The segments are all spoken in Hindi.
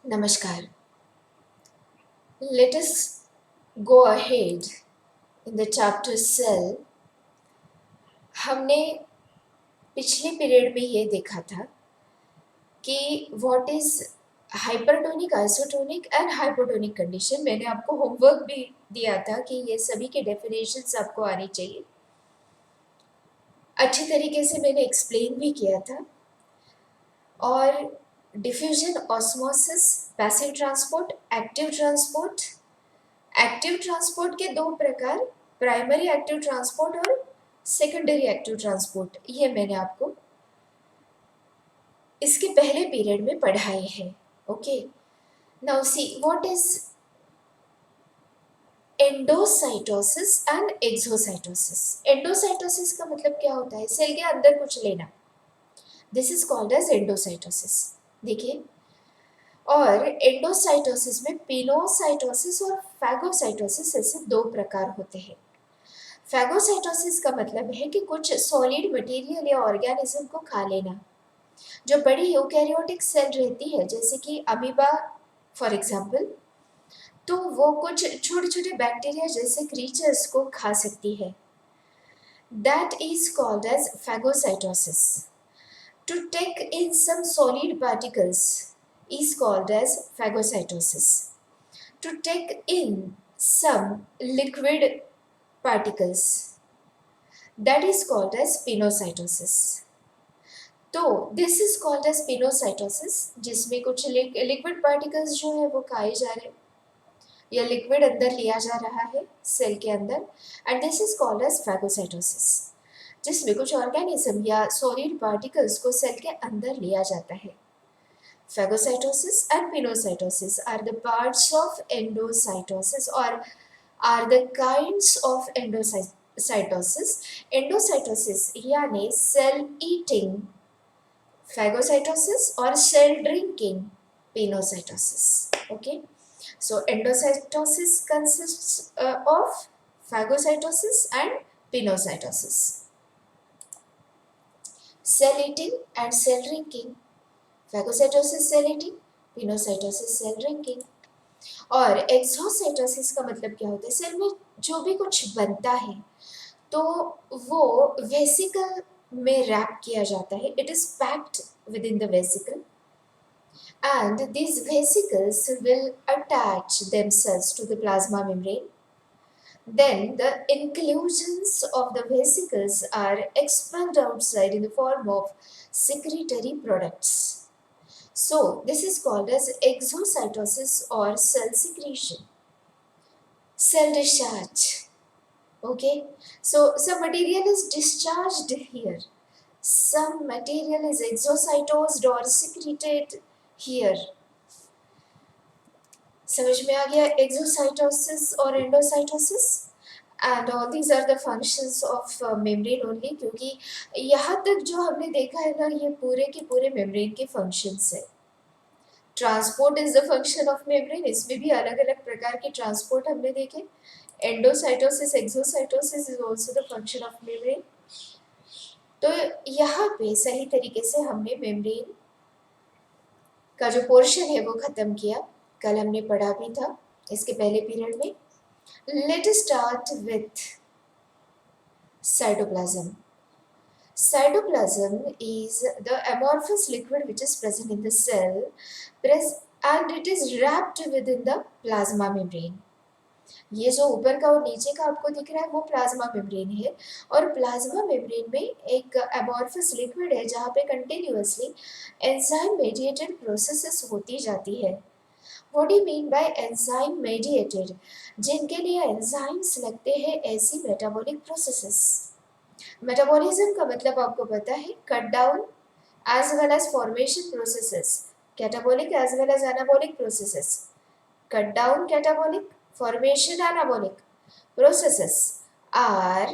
Namaskar. Let us go ahead in the chapter cell. हमने पिछले पीरियड में ये देखा था कि what is hypertonic, isotonic and hypotonic condition. मैंने आपको होमवर्क भी दिया था कि ये सभी के डेफिनेशंस आपको आनी चाहिए। अच्छी तरीके से मैंने एक्सप्लेन भी किया था। और diffusion, osmosis, passive transport, active transport. Active transport के दो प्रकार, प्राइमरी एक्टिव ट्रांसपोर्ट और सेकेंडरी एक्टिव ट्रांसपोर्ट, ये मैंने आपको इसके पहले पीरियड में पढ़ाए हैं। Okay, now see what is endocytosis and exocytosis. Endocytosis का मतलब क्या होता है? सेल के अंदर कुछ लेना। This is called as endocytosis. देखिए, और एंडोसाइटोसिस में पिनोसाइटोसिस और फैगोसाइटोसिस ऐसे दो प्रकार होते हैं। फैगोसाइटोसिस का मतलब है कि कुछ सॉलिड मटेरियल या ऑर्गेनिज्म को खा लेना। जो बड़ी यूकैरियोटिक सेल रहती है, जैसे कि अमीबा फॉर एग्जांपल, तो वो कुछ छोटे छोटे बैक्टीरिया जैसे क्रीचर्स को खा सकती है। That is called as phagocytosis. To take in some solid particles is called as phagocytosis. To take in some liquid particles, that is called as pinocytosis. तो this is called as pinocytosis, जिसमें कुछ लिक्विड पार्टिकल्स जो है वो खाए जा रहे हैं या लिक्विड अंदर लिया जा रहा है सेल के अंदर, and this is called as phagocytosis, जिसमें कुछ ऑर्गेनिज्म या सॉलिड पार्टिकल्स को सेल के अंदर लिया जाता है। Phagocytosis and pinocytosis are the parts of endocytosis, or are the kinds of endocytosis. Endocytosis यानी cell eating phagocytosis or cell drinking pinocytosis. Okay, so endocytosis consists of phagocytosis and pinocytosis. Cell eating and cell drinking. Phagocytosis cell eating, pinocytosis cell drinking. और एक्सोसाइटोसिस का मतलब क्या होता है? सेल में जो भी कुछ बनता है तो वो वेसिकल में रैप किया जाता है। It is packed with in the vesicle and these vesicles will attach themselves to the plasma membrane. Then the inclusions of the vesicles are expelled outside in the form of secretory products. So this is called as exocytosis or cell secretion. Cell discharge. Okay, so some material is discharged here. Some material is exocytosed or secreted here. समझ में आ गया exocytosis और endocytosis? And all these are the functions of membrane only, क्योंकि यहाँ तक जो हमने देखा है ना, ये पूरे के पूरे membrane के functions है। Transport is the function of membrane. इसमें भी अलग अलग प्रकार के ट्रांसपोर्ट हमने देखे। Endocytosis, exocytosis is also the function of membrane. तो यहाँ पे सही तरीके से हमने मेम्ब्रेन का जो पोर्शन है वो खत्म किया। कल हमने पढ़ा भी था इसके पहले पीरियड में। Let us start with cytoplasm. Cytoplasm is the amorphous liquid which is present in the cell, and it is wrapped within the plasma membrane. ये जो ऊपर का और नीचे का आपको दिख रहा है वो प्लाज्मा मेम्ब्रेन है, और प्लाज्मा मेम्ब्रेन में एक amorphous liquid है जहाँ पे कंटिन्यूअसली एंजाइम मेडिएटेड प्रोसेसेस होती जाती है। What do you mean by enzyme mediated? जिनके लिए एंजाइम्स लगते हैं ऐसी मेटाबॉलिक प्रोसेसेस। मेटाबॉलिज्म का मतलब आपको पता है, cut down as well as formation processes, catabolic as well as anabolic processes. Cut down catabolic, formation anabolic processes are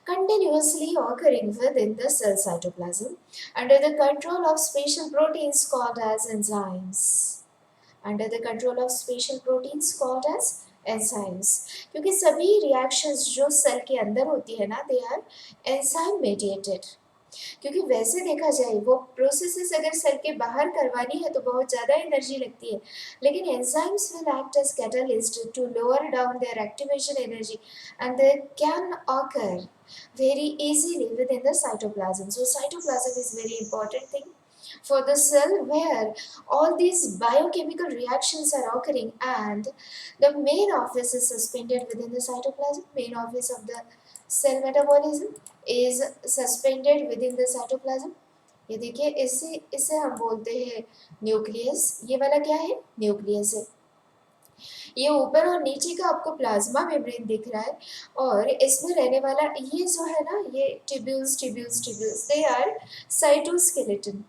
continuously occurring within the cell cytoplasm under the control of special proteins called as enzymes. Under the control of special proteins called as enzymes, क्योंकि सभी रिएक्शंस जो सेल के अंदर होती है ना, दे आर एंजाइम मेडिएटेड। क्योंकि वैसे देखा जाए वो प्रोसेसेस अगर सेल के बाहर करवानी है तो बहुत ज़्यादा एनर्जी लगती है, लेकिन enzymes will act as catalyst to lower down their activation energy and they can occur very easily within the cytoplasm. So cytoplasm is very important thing for the cell where all these biochemical reactions are occurring, and the main office is suspended within the cytoplasm. Main office of the cell metabolism is suspended within the cytoplasm. ये देखिए, इसे इसे हम बोलते हैं न्यूक्लियस। ये वाला क्या है? न्यूक्लियस है। ये ऊपर और नीचे का आपको प्लाज्मा मेम्ब्रेन दिख रहा है, और इसमें रहने वाला ये जो है ना, ये tubules tubules tubules, they are cytoskeleton,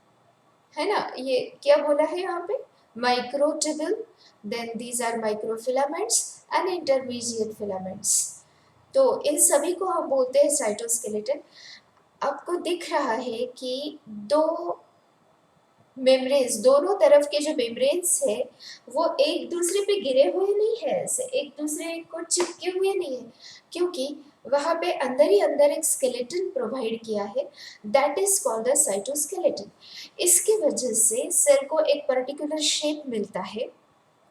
है ना? ये क्या बोला है यहाँ पे? Microtubule, then these are microfilaments and intermediate filaments. तो इन सभी को हम बोलते हैं साइटोस्केलेटन। आपको दिख रहा है कि दो मेम्ब्रेन्स, दोनों तरफ के जो मेम्ब्रेन्स है वो एक दूसरे पे गिरे हुए नहीं है, ऐसे एक दूसरे को चिपके हुए नहीं है, क्योंकि वहाँ पे अंदर ही अंदर एक स्केलेटन प्रोवाइड किया है, that is called the cytoskeleton. इसकी वजह से सेल को एक पर्टिकुलर शेप मिलता है।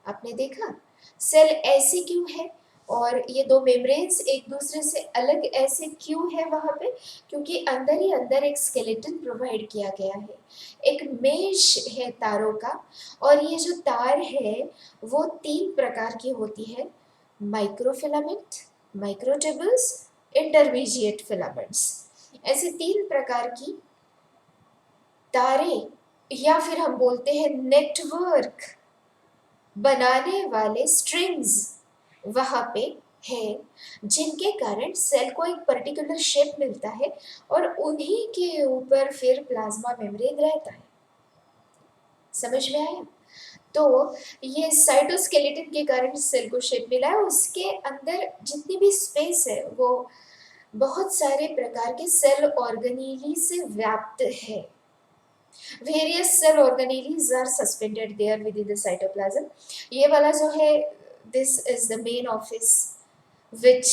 आपने देखा सेल ऐसी क्यों है, और ये दो मेम्ब्रेन्स एक दूसरे से अलग ऐसे क्यों है वहाँ पे? क्योंकि अंदर ही अंदर एक स्केलेटन प्रोवाइड किया गया है, एक मेश है तारों का, और ये जो तार है वो 3 प्रकार की होती है: माइक्रोफिलामेंट, माइक्रोट्यूब्यूल्स, इंटरमीडिएट फिलामेंट्स। ऐसे 3 प्रकार की तारें, या फिर हम बोलते हैं नेटवर्क बनाने वाले स्ट्रिंग्स वहाँ पे है, जिनके कारण सेल को एक पर्टिकुलर शेप मिलता है, और उन्हीं के ऊपर फिर प्लाज्मा मेम्ब्रेन रहता है। समझ में आया? तो ये साइटोस्केलेटन के कारण सेल को शेप मिला है, उसके अंदर जितनी भी स्पेस है वो बहुत सारे प्रकार के सेल ऑर्गेनेली से व्याप्त है। Various cell organelles are suspended there within the cytoplasm. ये वाला जो है, this is the main office which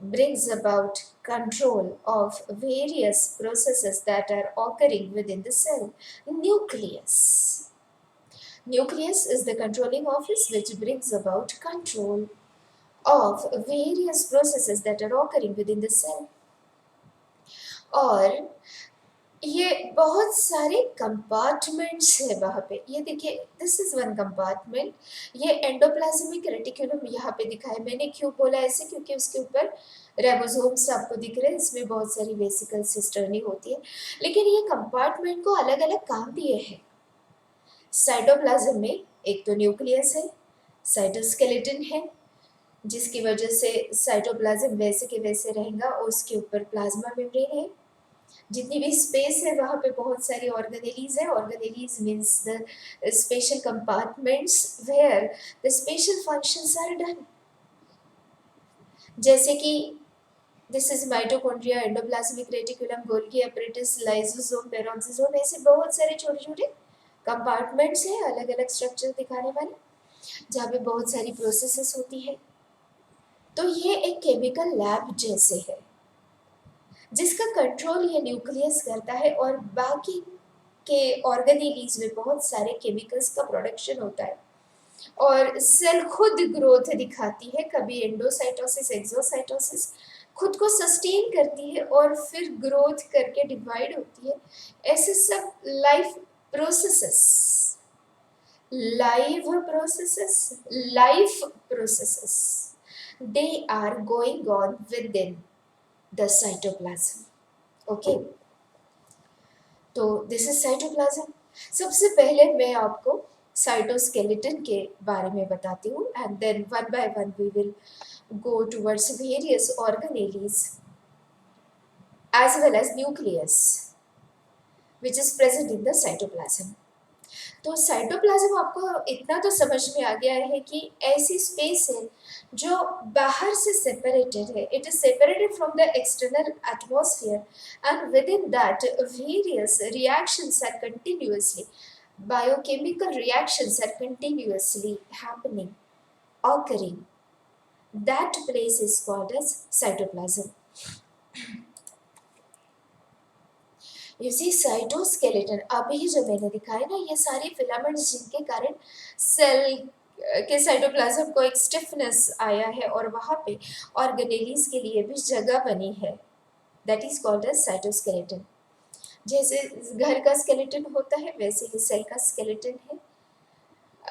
brings about control of various processes that are occurring within the cell. Nucleus. Nucleus is the controlling office which brings about control of various processes that are occurring within the cell. और ये बहुत सारे कंपार्टमेंट्स है वहाँ पे। ये देखिए, दिस इज वन कंपार्टमेंट। ये एंडोप्लाज्मिक रेटिकुलम यहाँ पे दिखा है। मैंने क्यों बोला ऐसे? क्योंकि उसके ऊपर राइबोसोम्स आपको दिख रहे हैं, इसमें बहुत सारी वेसिकल सिस्टर्नी होती है, लेकिन ये कंपार्टमेंट को अलग अलग काम दिए हैं। साइटोप्लाज्म में एक तो न्यूक्लियस है, साइटोस्केलेटन है, जिसकी वजह से साइटोप्लाज्म वैसे के वैसे रहेगा, और उसके ऊपर प्लाज्मा मेम्ब्रेन है। जितनी भी स्पेस है वहाँ पे बहुत सारी ऑर्गेनेलीज है। Organelles means the special compartments where the special functions are done, जैसे कि this is mitochondria, endoplasmic reticulum, Golgi apparatus, lysosome, peroxisome. ऐसे बहुत सारे छोटे छोटे कंपार्टमेंट्स हैं, अलग अलग स्ट्रक्चर दिखाने वाले, जहाँ पे बहुत सारी प्रोसेसेस होती है। तो ये एक केमिकल लैब जैसे है, जिसका कंट्रोल ये न्यूक्लियस करता है, और बाकी के ऑर्गेनेलीज में बहुत सारे केमिकल्स का प्रोडक्शन होता है, और सेल खुद ग्रोथ दिखाती है, कभी एंडोसाइटोसिस, एक्सोसाइटोसिस, खुद को सस्टेन करती है और फिर ग्रोथ करके डिवाइड होती है। ऐसे सब life processes, life processes, they are going on within the cytoplasm. Okay, तो दिस इज साइटोप्लाज्म। सबसे पहले मैं आपको साइटोस्केलेटन के बारे में बताती हूँ, and then one by one we will go towards various organelles as well as nucleus which is present in the cytoplasm. तो साइटोप्लाज्म आपको इतना तो समझ में आ गया है कि ऐसी स्पेस है जो बाहर से सेपरेटेड है। It is separated from the external atmosphere, and within that various reactions are continuously, biochemical reactions are continuously happening, occurring. That place is called as cytoplasm. You see cytoskeleton, अभी जो मैंने दिखाया ना ये सारे फिलामेंट्स जिनके कारण सेल के साइटोप्लाज्म को एक स्टिफनेस आया है और वहाँ पे ऑर्गेनेलीज के लिए भी जगह बनी है, that is called as cytoskeleton. जैसे घर का स्केलेटन होता है वैसे ही सेल का स्केलेटन है।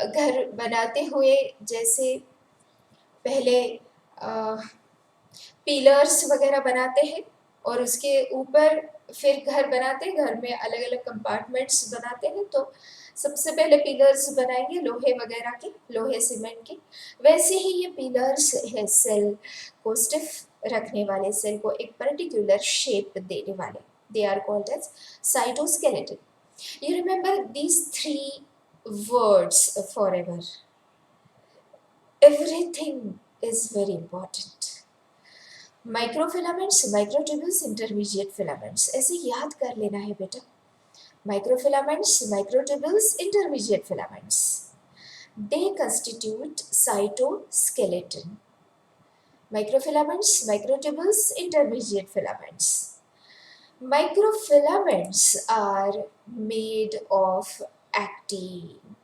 घर बनाते हुए जैसे पहले पिलर्स वगैरह बनाते हैं और उसके ऊपर फिर घर बनाते हैं, घर में अलग अलग कंपार्टमेंट्स बनाते हैं, तो सबसे पहले पिलर्स बनाएंगे लोहे वगैरह के, लोहे सीमेंट के, वैसे ही ये पिलर्स है सेल को स्टिफ रखने वाले, सेल को एक पर्टिकुलर शेप देने वाले, they are called as cytoskeleton. You remember these three words forever. Everything is very important. Microfilaments, microtubules, intermediate filaments, ऐसे याद कर लेना है बेटा। Microfilaments, microtubules, intermediate filaments, they constitute cytoskeleton. Microfilaments, microtubules, intermediate filaments. Microfilaments are made of actin.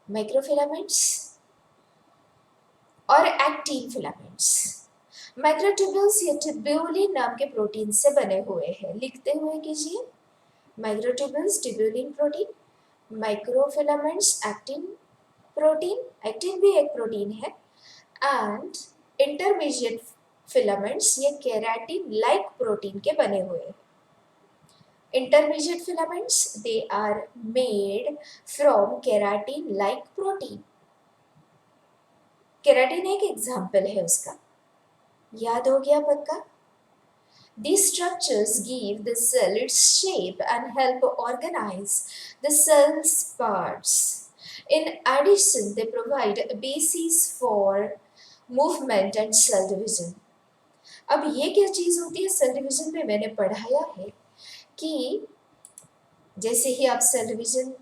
Microfilaments और एक्टिन फिलामेंट्स। माइक्रोट्यूब्यूल्स ये ट्यूब्यूलिन नाम के प्रोटीन से बने हुए हैं, लिखते हुए कीजिए, microtubules tubulin protein, microfilaments actin protein, actin भी एक प्रोटीन है, एंड इंटरमीडिएट फिलामेंट्स ये केराटिन लाइक प्रोटीन के बने हुए हैं। Intermediate filaments they are made from keratin like protein. Keratin एक एग्जाम्पल है उसका, याद हो गया पक्का? These structures give the cell its shape and help organize the cell's parts. In addition, they provide a basis for movement and cell division. अब ये क्या चीज़ होती है सेल डिवीजन में, मैंने पढ़ाया है कि जैसे ही आप सेल डिवीजन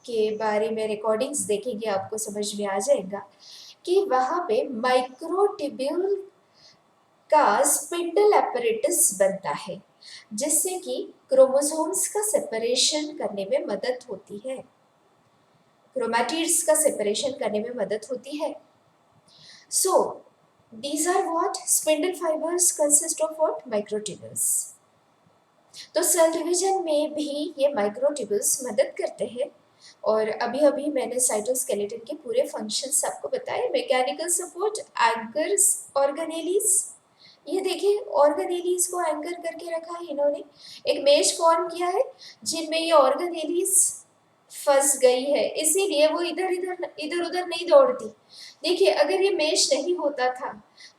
के बारे में रिकॉर्डिंग्स देखेंगे आपको समझ में आ जाएगा कि वहाँ पे माइक्रोट्यूब्यूल का स्पिंडल apparatus बनता है जिससे कि क्रोमोसोम्स का सेपरेशन करने में मदद होती है, क्रोमैटिड्स का सेपरेशन करने में मदद होती है। So these are what spindle fibers consist of what microtubules. तो सेल डिवीजन में भी ये माइक्रोट्यूब्यूल्स मदद करते हैं। और अभी अभी मैंने साइटोस्केलेटन के पूरे फंक्शंस आपको बताए, मैकेनिकल सपोर्ट, एंकर्स, ऑर्गेनेलीज, ये देखिए ऑर्गेनेलीज को एंकर करके रखा है इन्होंने, एक मेश फॉर्म किया है जिनमें ये ऑर्गेनेलीज फंस गई है, इसीलिए वो इधर उधर नहीं दौड़ती। देखिए अगर ये मेश नहीं होता था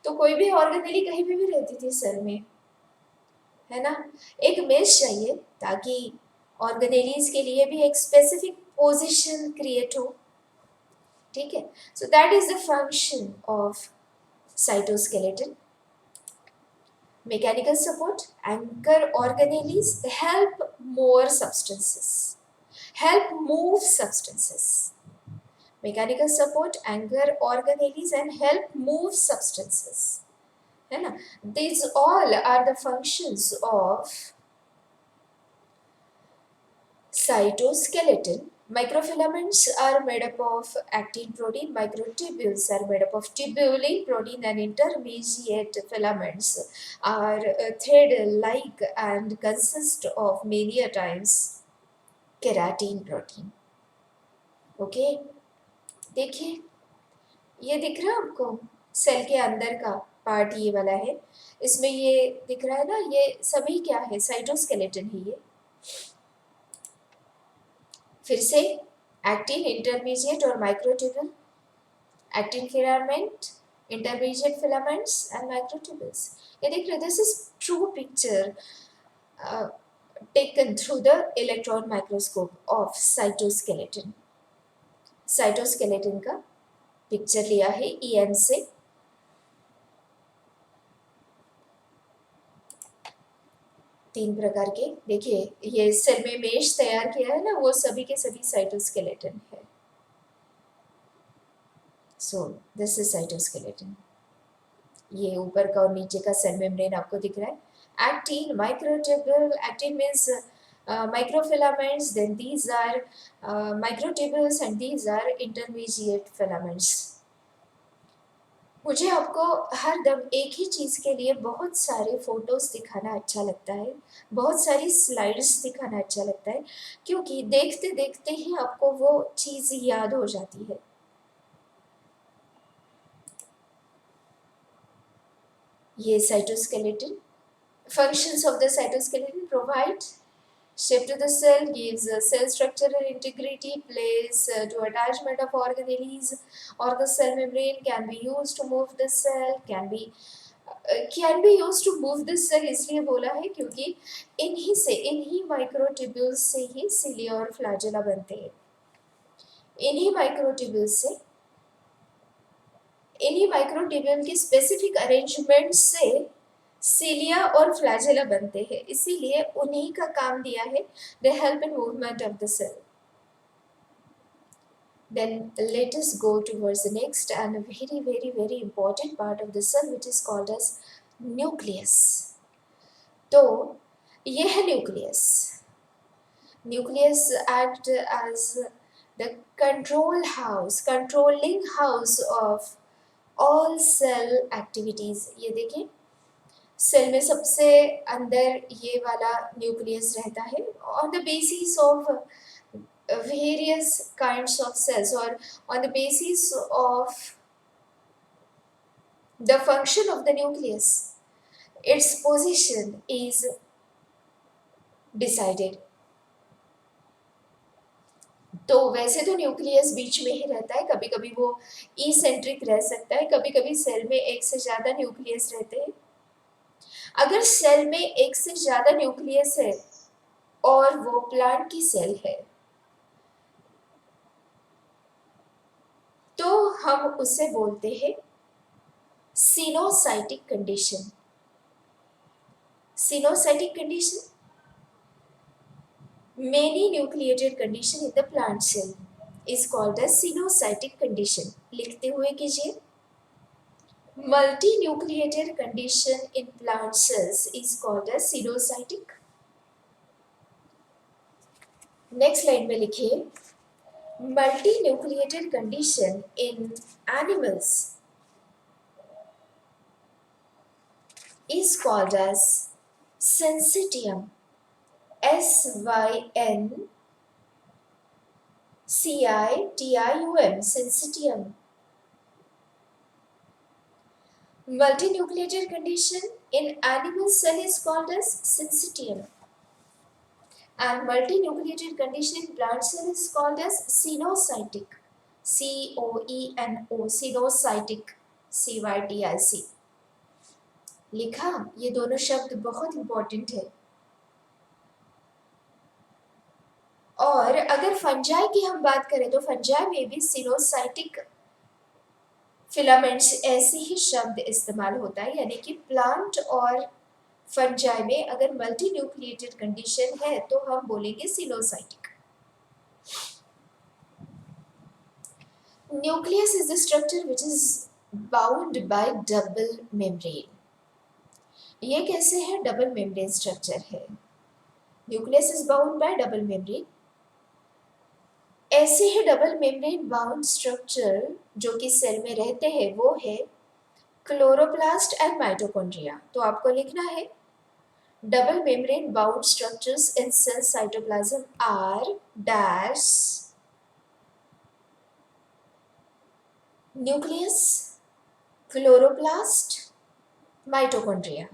तो कोई भी ऑर्गेनेली कहीं पे भी रहती थी सेल में, है ना। एक मेश चाहिए ताकि ऑर्गेनेलीज के लिए भी एक स्पेसिफिक पोजीशन क्रिएट हो, ठीक है। So that is the function of cytoskeleton. Mechanical support, anchor organelles help more substances, help move substances. Mechanical support, anchor organelles and help move substances, है ना। These all are the functions of cytoskeleton. Microfilaments are made up of actin protein, microtubules are made up of tubulin protein, and intermediate filaments are thread-like and consist of many a times keratin protein. Okay, देखिए ये दिख रहा है आपको, सेल के अंदर का पार्ट ये वाला है, इसमें ये दिख रहा है ना, ये सभी क्या है, साइटोस्केलेटन ही है। फिर से एक्टिन, इंटरमीडिएट और microtubule, actin filament, intermediate filaments and microtubules. ये देख रहे, this is true picture taken through the electron microscope of cytoskeleton. Cytoskeleton का पिक्चर लिया है EM से। तीन प्रकार के, देखिए ये सेल में मेश तैयार किया है ना, वो सभी के सभी साइटोस्केलेटन है। So this is cytoskeleton. ये ऊपर का और नीचे का सेल मेम्ब्रेन आपको दिख रहा है, actin, microtubule. Actin means microfilaments, then these are microtubules, and these are intermediate filaments. मुझे आपको हर दम एक ही चीज़ के लिए बहुत सारे फ़ोटोज़ दिखाना अच्छा लगता है, बहुत सारी स्लाइड्स दिखाना अच्छा लगता है, क्योंकि देखते-देखते ही आपको वो चीज़ याद हो जाती है। ये cytoskeleton, functions of the cytoskeleton provide shape to the cell, gives cell structural integrity, plays to attachment of organelles or the cell membrane, can be used to move the cell, can be used to move this cell इसलिए बोला है क्योंकि इन्हीं माइक्रोट्यूब्यूल्स से ही सिलिया और फ्लैजेला बनते हैं। इन्हीं माइक्रोट्यूब्यूल्स से इन्हीं माइक्रोट्यूब्यूल की स्पेसिफिक अरेंजमेंट से सिलिया और फ्लैजेला बनते हैं, इसीलिए उन्हीं का काम दिया है, they help in movement of the cell. Then let us go towards the next and a very important part of the cell, which is called as nucleus. तो ये है nucleus. Nucleus act as the controlling house of all cell activities. ये देखिए, सेल में सबसे अंदर ये वाला न्यूक्लियस रहता है on the basis of various kinds of cells, or on the basis of the function of the nucleus, its position is decided. तो वैसे तो न्यूक्लियस बीच में ही रहता है, कभी कभी वो इसेंट्रिक रह सकता है, कभी कभी सेल में एक से ज़्यादा न्यूक्लियस रहते हैं। अगर सेल में एक से ज़्यादा न्यूक्लियस है और वो प्लांट की सेल है, तो हम उसे बोलते हैं coenocytic condition. Coenocytic condition, many nucleated condition in the plant cell is called as coenocytic condition. लिखते हुए कीजिए, multinucleated condition in plant cells is called as coenocytic. Next line में लिखिए, multinucleated condition in animals is called as syncytium, SYNCITIUM, syncytium। Multinucleated condition in animal cell is called as syncytium, and multinucleated condition in plant cell is called as coenocytic, COENO, coenocytic, CYTIC। लिखा, ये दोनों शब्द बहुत इंपॉर्टेंट है। और अगर फंजाई की हम बात करें तो फंजाई में भी सिनोसाइटिक फिलामेंट्स ऐसे ही शब्द इस्तेमाल होता है, यानी कि प्लांट और फंजाई में अगर मल्टी न्यूक्लिएटेड कंडीशन है तो हम बोलेंगे coenocytic. Nucleus is the structure which is bound by double membrane. ये कैसे है? डबल मेम्ब्रेन स्ट्रक्चर है। Nucleus is bound by double membrane. ऐसे ही डबल मेम्ब्रेन बाउंड स्ट्रक्चर जो कि सेल में रहते हैं वो है क्लोरोप्लास्ट एंड माइटोकॉन्ड्रिया। तो आपको लिखना है, double membrane bound structures in cell cytoplasm are dash nucleus, chloroplast, mitochondria।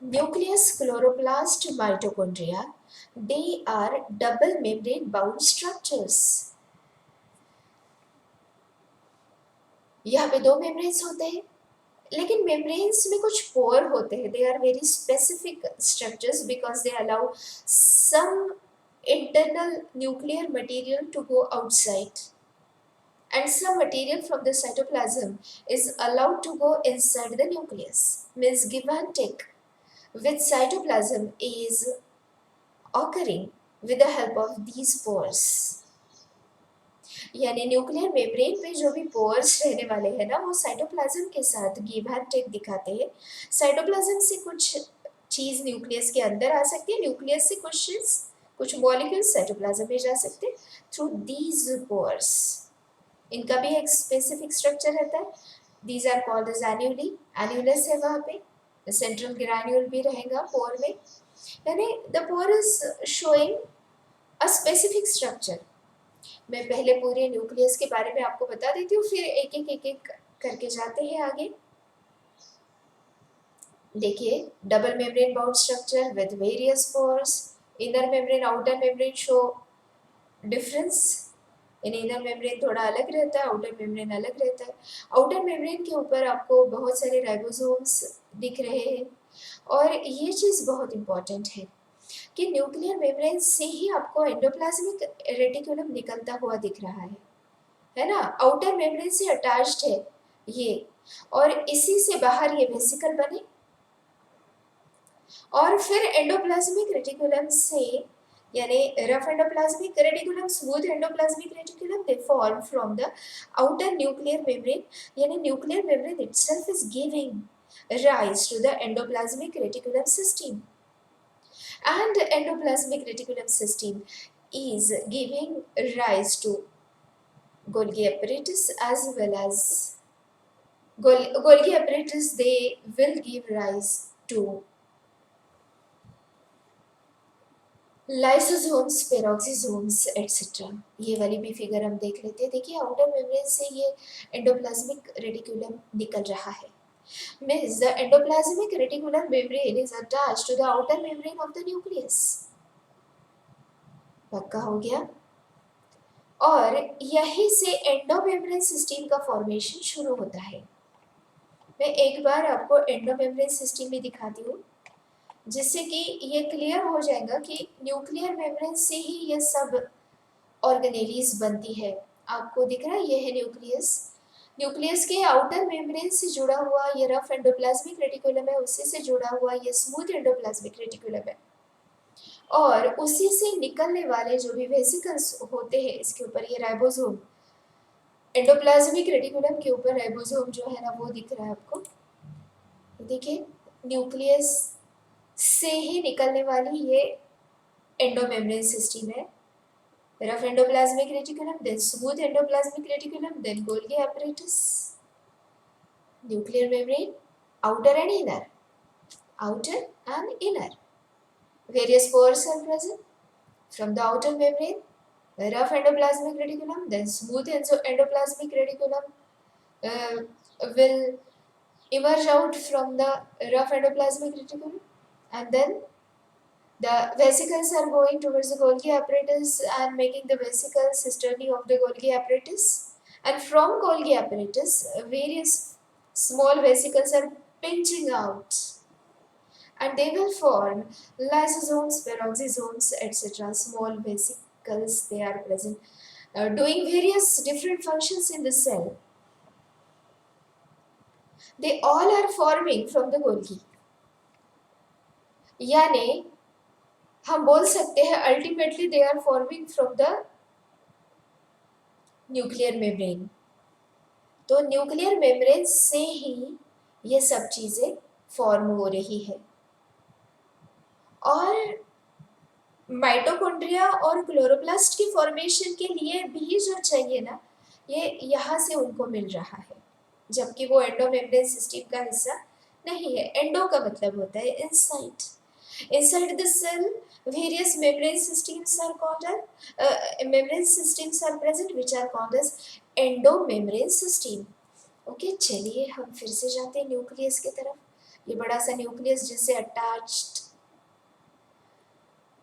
Nucleus, chloroplast, mitochondria, they are double membrane bound structures। यहाँ पे दो मेम्ब्रेन्स होते हैं, लेकिन मेम्ब्रेन्स में कुछ पोर होते हैं। They are very specific structures because they allow some internal nuclear material to go outside, and some material from the cytoplasm is allowed to go inside the nucleus, means give and take with cytoplasm is occurring with the help of these pores। यानी न्यूक्लियर मेम्ब्रेन पे जो भी पोर्स रहने वाले हैं ना, वो साइटोप्लाज्म के साथ गिव एंड टेक दिखाते हैं। साइटोप्लाज्म से कुछ चीज़ न्यूक्लियस के अंदर आ सकती है, न्यूक्लियस से कुछ चीज़, कुछ मॉलिक्यूल्स साइटोप्लाज्म में जा सकते हैं थ्रू दीज पोर्स। इनका भी एक स्पेसिफिक स्ट्रक्चर रहता है। These are called as एन्यूली, annulus है वहाँ पे, सेंट्रल ग्रैन्यूल भी रहेगा पोर में, यानी the pour is showing a specific structure. मैं पहले पूरे न्यूक्लियस के बारे में आपको बता देती हूँ, फिर एक एक करके जाते हैं आगे। देखिए, double membrane bound structure with various pores, inner membrane outer membrane show difference. In inner membrane थोड़ा अलग रहता है, आउटर मेम्ब्रेन अलग रहता है। आउटर मेम्ब्रेन के ऊपर आपको बहुत सारे राइबोसोम्स दिख रहे हैं, और ये चीज़ बहुत इंपॉर्टेंट है कि न्यूक्लियर मेम्ब्रेन से ही आपको एंडोप्लाज्मिक रेटिकुलम निकलता हुआ दिख रहा है ना? आउटर मेम्ब्रेन से अटैच्ड है ये, और इसी से बाहर ये वेसिकल बने, और फिर एंडोप्लाज्मिक रेटिकुलम से, यानी rough endoplasmic reticulum, smooth endoplasmic reticulum, they form from the outer nuclear membrane, यानी nuclear membrane itself is giving rise to the endoplasmic reticulum system, and endoplasmic reticulum system is giving rise to Golgi apparatus as well as Golgi apparatus, they will give rise to lysosomes, पेरोक्सीसोम्स etcetera. ये वाली भी फिगर हम देख लेते हैं। देखिए, आउटर मेम्ब्रेन से ये एंडोप्लाज्मिक रेटिकुलम निकल रहा है। Means the endoplasmic reticular membrane is attached to the outer membrane of the nucleus. पक्का हो गया? और यहीं से एंडोमेम्ब्रेन सिस्टम का फॉर्मेशन शुरू होता है। मैं एक बार आपको एंडोमेम्ब्रेन सिस्टम भी दिखाती हूँ, जिससे कि ये क्लियर हो जाएगा कि न्यूक्लियर मेम्ब्रेन से ही ये सब ऑर्गेनेलीज बनती है। आपको दिख रहा है, ये है न्यूक्लियस। न्यूक्लियस के आउटर मेम्ब्रेन से जुड़ा हुआ ये रफ एंडोप्लाज्मिक रेटिकुलम है, उसी से जुड़ा हुआ ये स्मूथ एंडोप्लाज्मिक रेटिकुलम है, और उसी से निकलने वाले जो भी वेसिकल्स होते हैं, इसके ऊपर ये राइबोसोम, एंडोप्लाज्मिक रेटिकुलम के ऊपर राइबोसोम जो है ना, वो दिख रहा है आपको। देखिए, न्यूक्लियस से ही निकलने वाली ये एंडोमेम्ब्रेन सिस्टम है। Rough endoplasmic reticulum, then smooth endoplasmic reticulum, then Golgi apparatus. Nuclear membrane, outer and inner, outer and inner. Various pores are present. From the outer membrane, rough endoplasmic reticulum, then smooth endoplasmic reticulum will emerge out from the rough endoplasmic reticulum, and then the vesicles are going towards the Golgi apparatus and making the vesicles cisternae of the Golgi apparatus. And from Golgi apparatus, various small vesicles are pinching out, and they will form lysosomes, peroxisomes, etc. Small vesicles, they are present, doing various different functions in the cell. They all are forming from the Golgi. यानी हम बोल सकते हैं ultimately they are forming from the nuclear membrane. तो न्यूक्लियर मेम्ब्रेन से ही ये सब चीज़ें फॉर्म हो रही है, और माइटोकॉन्ड्रिया और क्लोरोप्लास्ट की फॉर्मेशन के लिए भी जो चाहिए ना, ये यहाँ से उनको मिल रहा है, जबकि वो एंडोमेम्ब्रेन सिस्टम का हिस्सा नहीं है। एंडो का मतलब होता है inside. Inside the cell, various membrane systems are called as membrane systems are present, which are called as endomembrane system. Okay, चलिए हम फिर से जाते हैं न्यूक्लियस की तरफ। ये बड़ा सा न्यूक्लियस जिससे अटैच्ड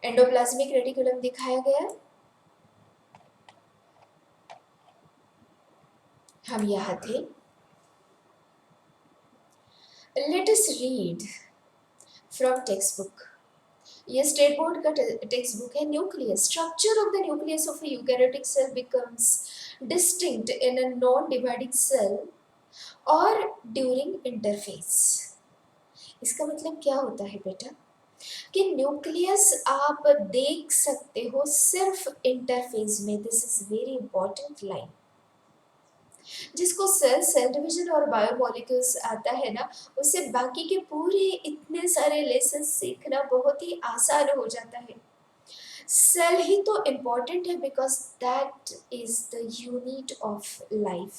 एंडोप्लाज्मिक रेटिकुलम दिखाया गया। हम यहाँ थे। Let us read from textbook. ये स्टेट बोर्ड का टेक्स्ट बुक है। Nucleus, structure of the nucleus of a eukaryotic cell becomes distinct in a non-dividing cell or during interphase. इसका मतलब क्या होता है बेटा? कि न्यूक्लियस आप देख सकते हो सिर्फ इंटरफेज में। This is very important line. जिसको सेल सेल डिवीजन और बायोमोलिक्यूल्स आता है ना, उससे बाकी के पूरे इतने सारे लेसन सीखना बहुत ही आसान हो जाता है। सेल ही तो इम्पोर्टेंट है because that is the unit of life,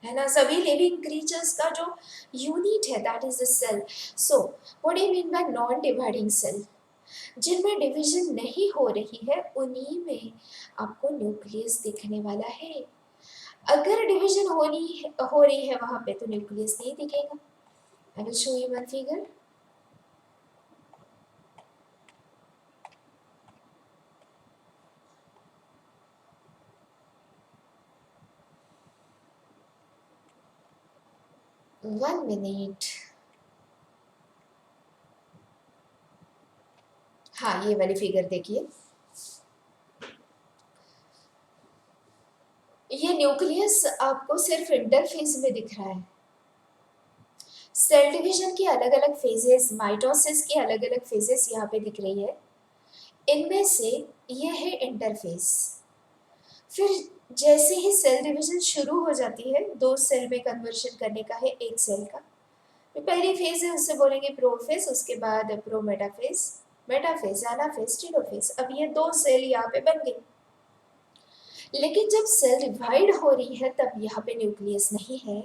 है ना। सभी लिविंग क्रीचर्स का जो यूनिट है that is the cell. So what do mean by non dividing cell? जिनमें डिवीजन नहीं हो रही है उन्हीं में आपको न्यूक्लियस दिखने वाला है। अगर डिवीजन हो रही है वहां पे तो न्यूक्लियस नहीं दिखेगा। I will show you one figure. One minute. हाँ, ये वाली फिगर देखिए। ये न्यूक्लियस आपको सिर्फ इंटरफेस में दिख रहा है। सेल डिवीजन की अलग अलग फेजेस, माइटोसिस की अलग अलग फेजेस यहाँ पे दिख रही है। इनमें से ये है इंटरफेस। फिर जैसे ही सेल डिवीजन शुरू हो जाती है, दो सेल में कन्वर्शन करने का है एक सेल का। तो पहली फेज है उससे बोलेंगे प्रोफेज, उसके बाद प्रोमेटाफेज, मेटाफेज, एनाफेज, टेलोफेज। अब ये दो सेल यहाँ पे बन गई। लेकिन जब सेल डिवाइड हो रही है तब यहाँ पे न्यूक्लियस नहीं है।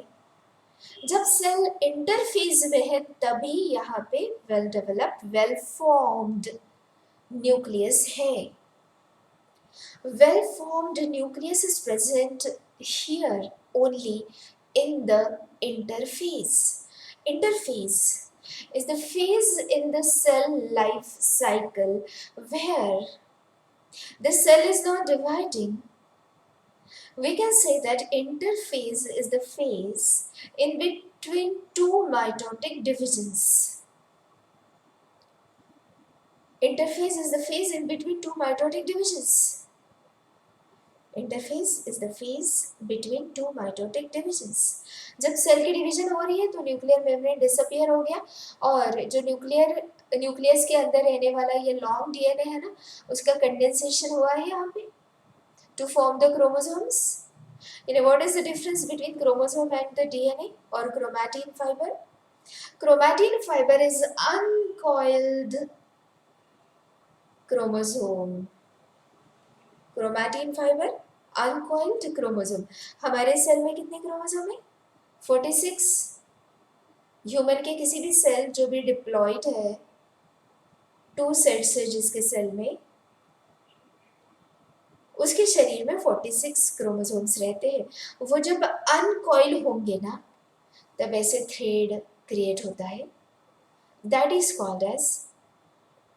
जब सेल इंटरफेज में है तभी यहाँ पे well developed, well formed nucleus है। Well formed nucleus is present here only in the interphase. Interphase is the phase in the cell life cycle where the cell is not dividing. We can say that interphase is the phase in between two mitotic divisions. Interphase is the phase in between two mitotic divisions. Interphase is the phase between two mitotic divisions. जब सेल की डिवीजन हो रही है तो न्यूक्लियर मेम्ब्रेन डिसअपियर हो गया, और जो न्यूक्लियस के अंदर रहने वाला ये लॉन्ग डीएनए है ना, उसका कंडेंसेशन हुआ है यहाँ पे to form the chromosomes. You know what is the difference between chromosome and the DNA or chromatin fiber? Chromatin fiber is uncoiled chromosome. Chromatin fibre uncoiled chromosome. हमारे सेल में कितने क्रोमोसोम है? 46। ह्यूमन के किसी भी सेल जो भी डिप्लॉइड है 2 सेट्स है जिसके सेल में, उसके शरीर में 46 क्रोमोसोम्स रहते हैं। वो जब अनकॉइल होंगे ना तब ऐसे थ्रेड क्रिएट होता है, that is called as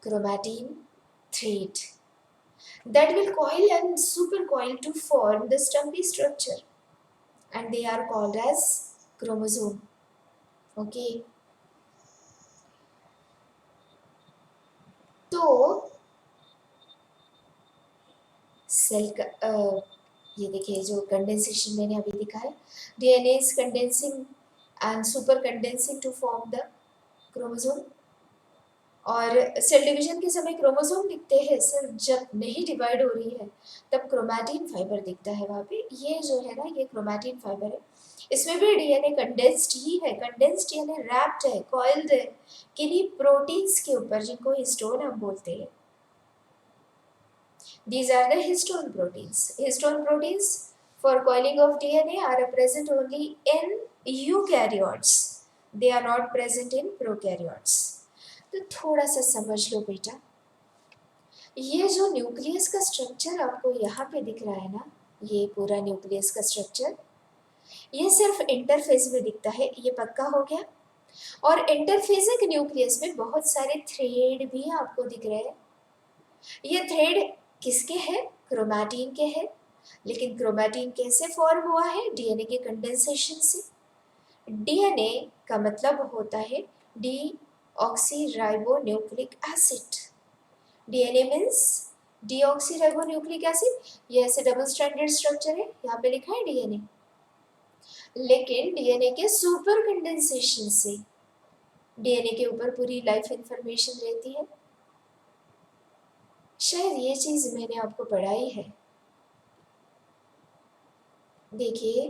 chromatin thread, that will coil and supercoil to form the stumpy structure, and they are called as chromosome. Okay, तो सेल का ये देखिए जो कंडेंसेशन मैंने अभी दिखाया, DNA is condensing and super condensing to form the chromosome. और सेल डिवीजन के समय क्रोमोसोम दिखते हैं, सिर्फ जब नहीं डिवाइड हो रही है तब क्रोमैटिन फाइबर दिखता है वहाँ पे। ये जो है ना ये क्रोमैटिन फाइबर है। इसमें भी डीएनए कंडेंस्ड ही है, कंडेंस्ड यानी रैप्ड है, कॉइल्ड है किन्हीं प्रोटीन्स के ऊपर जिनको हिस्टोन हम बोलते हैं। These are the histone proteins. Histone proteins for coiling of DNA are present only in eukaryotes. They are not present in prokaryotes. तो थोड़ा सा समझ लो बेटा, ये जो न्यूक्लियस का स्ट्रक्चर आपको यहाँ पे दिख रहा है ना, ये पूरा न्यूक्लियस का स्ट्रक्चर ये सिर्फ इंटरफेस में दिखता है, ये पक्का हो गया। और इंटरफेसिक न्यूक्लियस में बहुत सारे थ्रेड भी आपको दिख रहे हैं। ये थ्रेड किसके हैं? क्रोमैटिन के हैं। लेकिन क्रोमैटिन कैसे फॉर्म हुआ है? डीएनए के कंडेंसेशन से। डीएनए का मतलब होता है deoxyribonucleic acid. DNA means deoxyribonucleic acid. ये ऐसे डबल स्ट्रैंडेड स्ट्रक्चर है, यहाँ पे लिखा है डीएनए। लेकिन डीएनए के सुपर कंडेंसेशन से डीएनए के ऊपर पूरी लाइफ इंफॉर्मेशन रहती है। शायद ये चीज़ मैंने आपको पढ़ाई है। देखिए,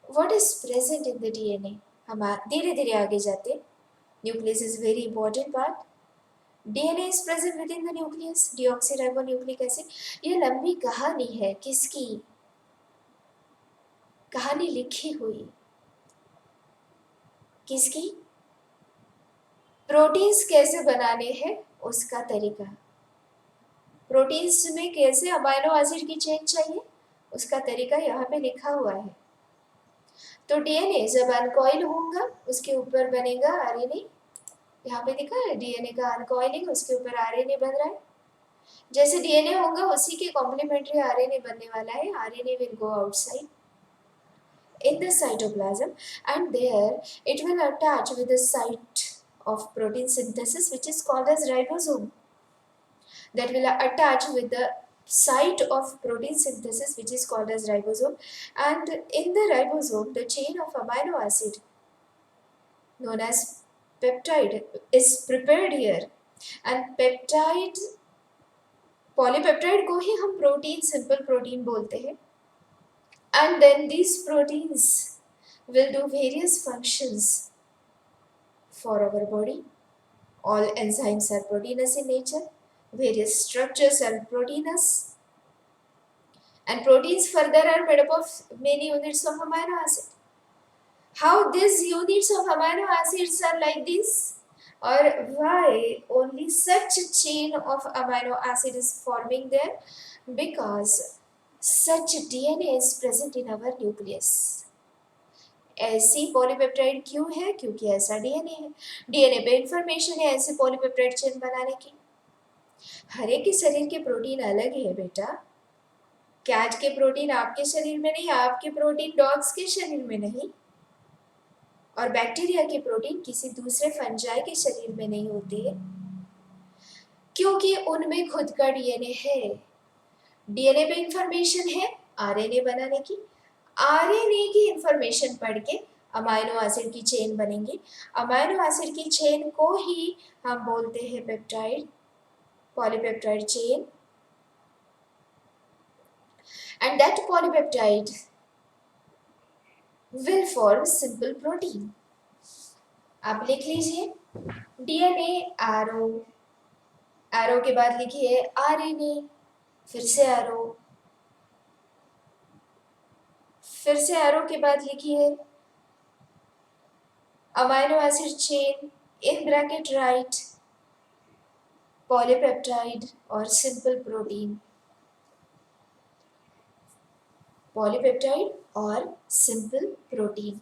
what is present in the DNA. हम धीरे धीरे आगे जाते। Nucleus is very important part. DNA is present with in the nucleus, deoxyribonucleic acid. ये लंबी कहानी है, किसकी कहानी लिखी हुई, किसकी? प्रोटीन्स कैसे बनाने हैं उसका तरीका, प्रोटीन्स में कैसे अमाइनो एसिड की चेन चाहिए उसका तरीका यहाँ पे लिखा हुआ है। तो डीएनए जब अनकॉइल होगा उसके ऊपर बनेगा आरएनए। यहाँ पे दिखा है डीएनए का अनकॉइलिंग, उसके ऊपर आरएनए बन रहा है। जैसे डीएनए होगा उसी के कॉम्प्लीमेंट्री आरएनए बनने वाला है। RNA will go outside in the cytoplasm, and there it will attach with the site of protein synthesis, which is called as ribosome. That will attach with the site of protein synthesis, which is called as ribosome. And in the ribosome the chain of amino acid known as peptide is prepared here. And peptide, polypeptide को ही हम प्रोटीन, सिंपल प्रोटीन बोलते हैं। And then these proteins will do various functions for our body. All enzymes are proteinous in nature. Various structures are proteinous. And proteins further are made up of many units of amino acid. How these units of amino acids are like this? Or why only such a chain of amino acid is forming there? Because such DNA is present in our nucleus. ऐसी पॉलीपेप्टाइड क्यों है? क्योंकि ऐसा डीएनए है। डीएनए पे इंफॉर्मेशन है ऐसे पॉलीपेप्टाइड चेन बनाने की। हर एक के शरीर के प्रोटीन अलग है बेटा। कैट के प्रोटीन आपके शरीर में नहीं, आपके प्रोटीन डॉग्स के शरीर में नहीं, और बैक्टीरिया के प्रोटीन किसी दूसरे फंजाई के शरीर में नहीं होते हैं, क्योंकि उनमें खुद का डीएनए है। डीएनए पे इंफॉर्मेशन है आरएनए बनाने की। आरएनए की इंफॉर्मेशन पढ़ के अमाइनो एसिड की चेन बनेंगी। अमाइनो एसिड की चेन को ही हम बोलते हैं peptide, polypeptide chain. And that polypeptide will form simple protein. आप लिख लीजिए डीएनए एरो, एरो के बाद लिखिए आरएनए, फिर से एरो, फिर से एरो के बाद लिखिए amino acid chain, in bracket right polypeptide और सिंपल प्रोटीन। पॉलीपेप्टाइड और सिंपल प्रोटीन।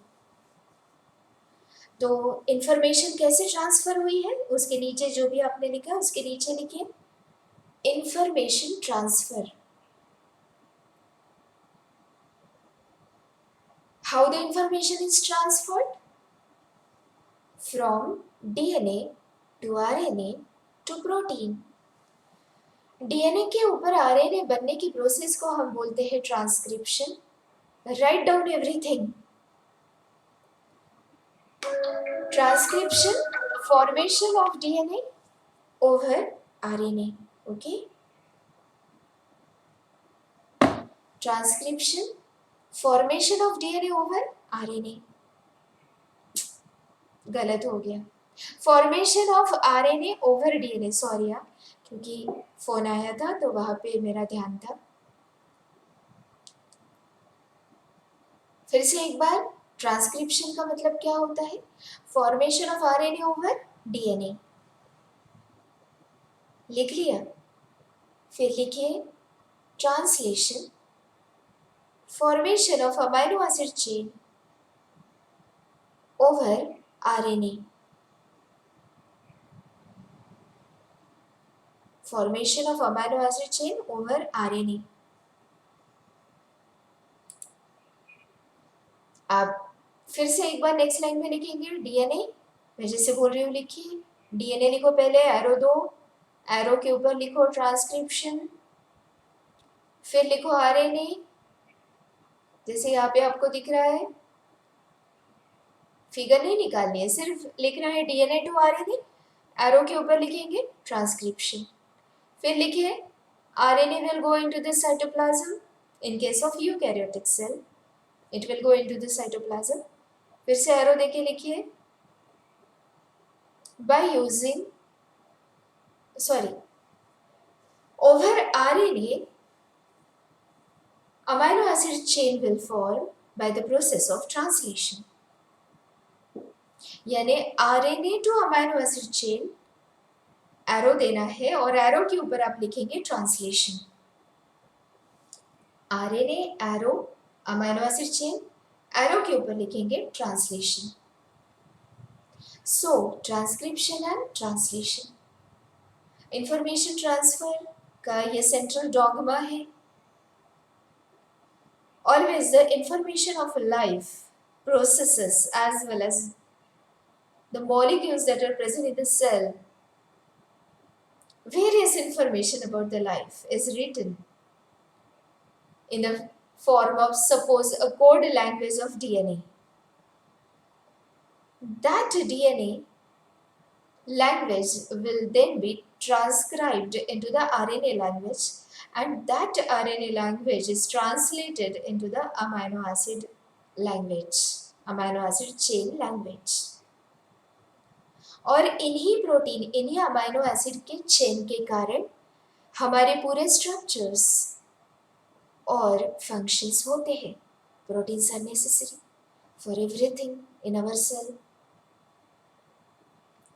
तो इंफॉर्मेशन कैसे ट्रांसफर हुई है उसके नीचे जो भी आपने लिखा उसके नीचे लिखिए information transfer. How the information is transferred? From DNA to RNA to protein. DNA के ऊपर आरएनए बनने की प्रोसेस को हम बोलते हैं transcription. Write down everything. Transcription, formation of DNA over RNA. Okay. Transcription, formation of DNA over RNA. गलत हो गया। Formation of RNA over DNA, sorry यार, क्योंकि फोन आया था तो वहां पे मेरा ध्यान था। फिर से एक बार, ट्रांसक्रिप्शन का मतलब क्या होता है? Formation of RNA over DNA. लिख लिया? फिर लिखिए translation, formation of amino acid chain over RNA. Formation of amino acid chain over RNA. आप फिर से एक बार नेक्स्ट लाइन में लिखेंगे डीएनए, मैं जैसे बोल रही हूँ लिखिए। डीएनए लिखो पहले, एरो दो, एरो के ऊपर लिखो ट्रांसक्रिप्शन, फिर लिखो आरएनए जैसे यहाँ पे आपको दिख रहा है। फिगर नहीं निकालनी है, सिर्फ लिखना है डीएनए टू आरएनए। एरो के ऊपर लिखेंगे ट्रांसक्रिप्शन, फिर लिखिए RNA will go into the cytoplasm. In case of eukaryotic cell, it will go into the cytoplasm. फिर से एरो देके लिखिए. By using, sorry, over RNA, amino acid chain will form by the process of translation. यानी RNA to amino acid chain arrow देना है और एरो के ऊपर आप लिखेंगे translation. RNA arrow amino acid chain, arrow के ऊपर लिखेंगे translation. So transcription and translation, information transfer का ये सेंट्रल डॉगमा है. Always the information of life processes as well as the molecules that are present in the cell, various information about the life is written in the form of, suppose, a code language of DNA. That DNA language will then be transcribed into the RNA language, and that RNA language is translated into the amino acid language, amino acid chain language. और इन्हीं प्रोटीन, इन्हीं अमीनो एसिड के चेन के कारण हमारे पूरे स्ट्रक्चर्स और फंक्शंस होते हैं. Proteins are necessary for everything in our cell.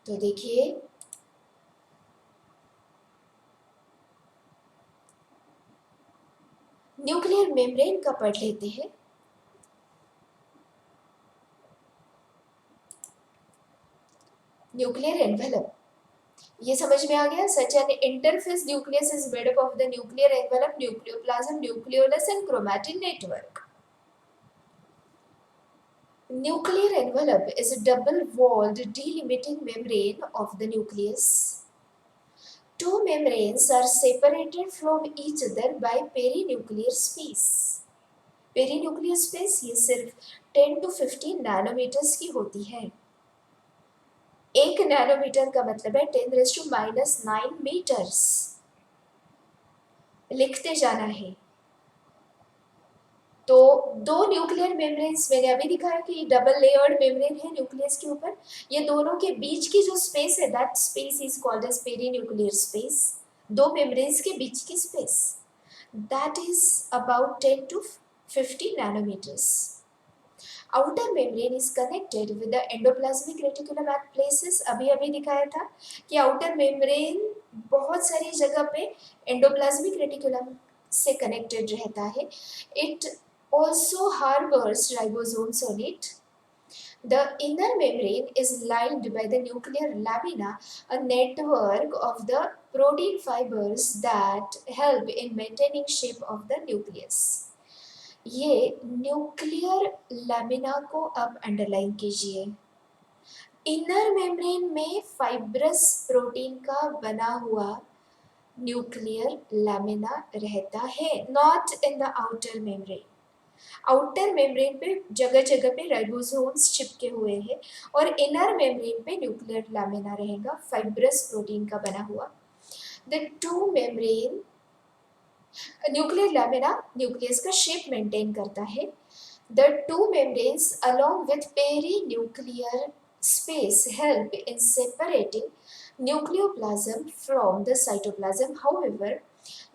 तो देखिए, न्यूक्लियर मेम्ब्रेन का पढ़ लेते हैं. न्यूक्लियर एनवेलप, ये समझ में आ गया. Such an interface nucleus is made up of the nuclear envelope, nucleoplasm, nucleolus and chromatin network. Nuclear envelope is a double-walled delimiting membrane of the nucleus. Two membranes are separated from each other by perinuclear space. Perinuclear space ये सिर्फ 10 to 15 नैनोमीटर्स की होती है. 1 नैनोमीटर का मतलब है 10⁻⁹ मीटर्स. लिखते जाना है. तो दो न्यूक्लियर मेम्ब्रेन्स मैंने अभी दिखाया कि डबल लेयर्ड मेम्ब्रेन है न्यूक्लियस के ऊपर. ये दोनों के बीच की जो स्पेस है, that space is called as perinuclear space. दो मेम्ब्रेन्स के बीच की space, that is about 10 to 50 nanometers. Outer membrane is connected with the endoplasmic reticulum at places. अभी दिखाया था कि आउटर मेम्ब्रेन बहुत सारी जगह पे एंडोप्लाज्मिक रेटिकुलम से कनेक्टेड रहता है. It also harbors ribosomes on it. The inner membrane is lined by the nuclear lamina, a network of the protein fibers that help in maintaining shape of the nucleus. ये न्यूक्लियर लैमिना को अब अंडरलाइन कीजिए. इनर मेम्ब्रेन में फाइब्रस प्रोटीन का बना हुआ न्यूक्लियर लैमिना रहता है, not in the outer membrane. Outer membrane पे जगह जगह पे राइबोसोम्स चिपके हुए हैं और इनर मेम्ब्रेन पे न्यूक्लियर लैमिना रहेगा, फाइब्रस प्रोटीन का बना हुआ. The two membrane, nuclear lamina nucleus का शेप मेंटेन करता है. The two membranes along with perinuclear space help in separating nucleoplasm from the cytoplasm. However,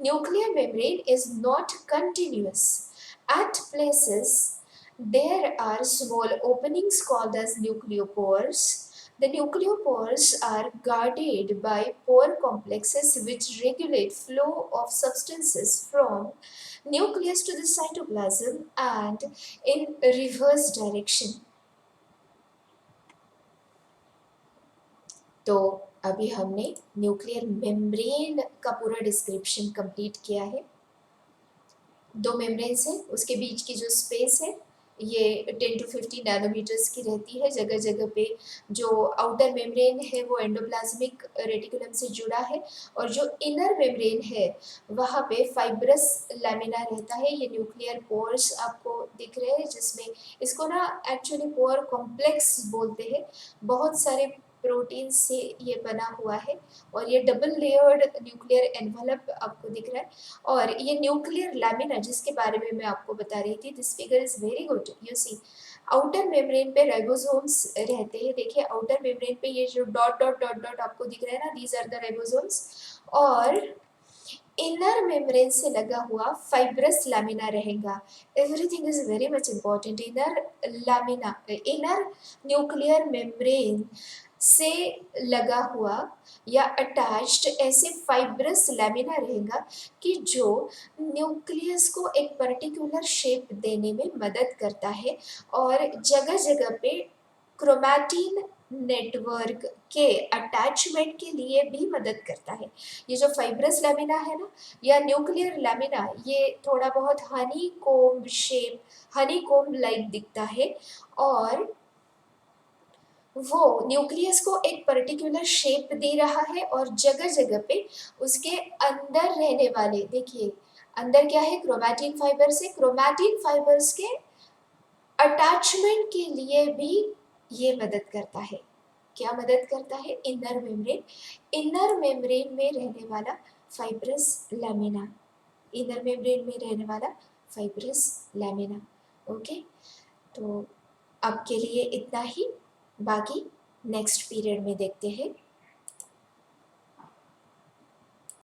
nuclear membrane is not continuous. At places, there are small openings called as nucleopores. The nucleopores are guarded by pore complexes which regulate flow of substances from nucleus to the cytoplasm and in reverse direction. तो अभी हमने न्यूक्लियर मेम्ब्रेन का पूरा डिस्क्रिप्शन कंप्लीट किया है. दो मेम्ब्रेन्स हैं, उसके बीच की जो स्पेस है ये 10 to 50 नैनोमीटर्स की रहती है. जगह जगह पे जो आउटर मेम्ब्रेन है वो एंडोप्लाज्मिक रेटिकुलम से जुड़ा है और जो इनर मेम्ब्रेन है वहाँ पे फाइब्रस लैमिना रहता है. ये न्यूक्लियर पोर्स आपको दिख रहे हैं जिसमें इसको ना एक्चुअली पोर कॉम्प्लेक्स बोलते हैं. बहुत सारे प्रोटीन से ये बना हुआ है और ये डबल लेयर्ड न्यूक्लियर एनवलप आपको दिख रहा है। और ये न्यूक्लियर लैमिना जिसके बारे में मैं आपको बता रही थी, this figure is very good. You see outer membrane पे राइबोसोम्स रहते हैं। देखिए आउटर मेम्ब्रेन पे ये जो डॉट डॉट डॉट डॉट आपको दिख रहा है ना, दीज आर द राइबोसोम्स। और इनर मेम्ब्रेन से लगा हुआ फाइब्रस लैमिना रहेगा। Everything is very much important. Inner lamina, inner nuclear membrane से लगा हुआ या अटैच्ड ऐसे फाइब्रस लैमिना रहेगा कि जो न्यूक्लियस को एक पर्टिकुलर शेप देने में मदद करता है और जगह जगह पे क्रोमैटिन नेटवर्क के अटैचमेंट के लिए भी मदद करता है। ये जो फाइब्रस लैमिना है ना या न्यूक्लियर लैमिना, ये थोड़ा बहुत Honey comb shape, Honey comb like दिखता है और वो न्यूक्लियस को एक पर्टिकुलर शेप दे रहा है और जगह जगह पे उसके अंदर रहने वाले, देखिए अंदर क्या है, क्रोमैटिन फाइबर्स है। क्रोमैटिन फाइबर्स के अटैचमेंट के लिए भी ये मदद करता है। क्या मदद करता है? इनर मेम्ब्रेन, इनर मेम्ब्रेन में रहने वाला फाइब्रस लैमिना, इनर मेम्ब्रेन में रहने वाला फाइब्रस लैमिना। ओके, तो अब के लिए इतना ही, बाकी नेक्स्ट पीरियड में देखते हैं।